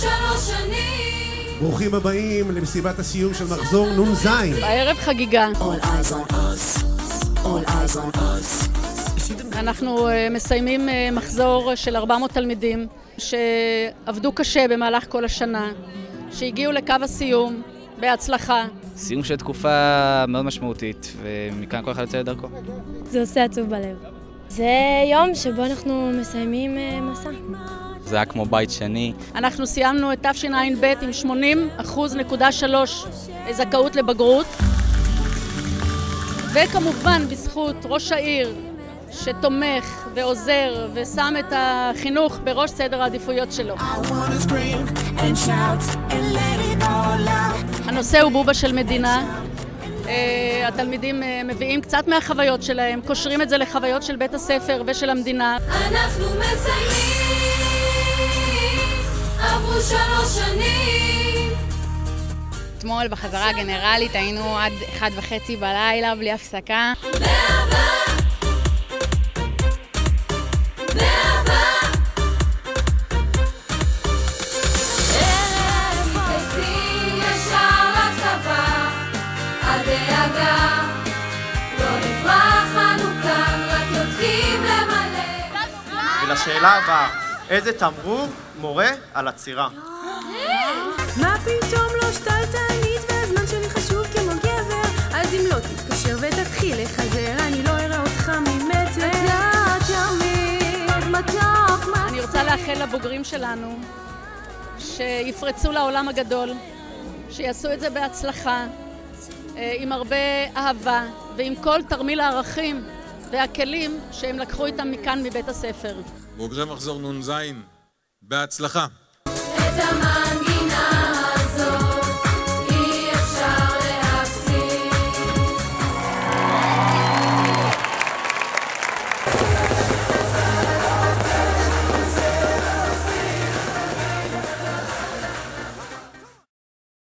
3 שנים. ברוכים הבאים למסיבת הסיום של מחזור נ"ז. הערב חגיגה. All eyes on us. All eyes on us. אנחנו מסיימים מחזור של 400 תלמידים שעבדו קשה במהלך כל השנה, שהגיעו לקו הסיום בהצלחה. סיום של תקופה מאוד משמעותית, ומכאן כל אחד יוצא לדרכו. זה עושה עצוב בלב. זה יום שבו אנחנו מסיימים מסע. זה היה כמו בית שני. אנחנו סיימנו את תשע"ב עם 80.3% זכאות לבגרות. וכמובן בזכות ראש העיר שתומך ועוזר ושם את החינוך בראש סדר העדיפויות שלו. הנושא הוא בובה של מדינה. התלמידים מביאים קצת מהחוויות שלהם, קושרים את זה לחוויות של בית הספר ושל המדינה. אנחנו מסיימים, עברו 3 שנים. אתמול בחזרה הגנרלית היינו עד 1:30 בלילה בלי הפסקה. ולשאלה הבאה, איזה תמרור מורה על עצירה? מה פתאום לא שתלטנית והזמן שלי חשוב כמו גבר? אז אם לא תתקשר ותתחיל לחזר, אני לא אראה אותך ממטר. אני רוצה לאחל לבוגרים שלנו שיפרצו לעולם הגדול, שיעשו את זה בהצלחה, עם הרבה אהבה ועם כל תרמיל הערכים והכלים שהם לקחו איתם מכאן מבית הספר. בוגרי מחזור נ"ז, בהצלחה. את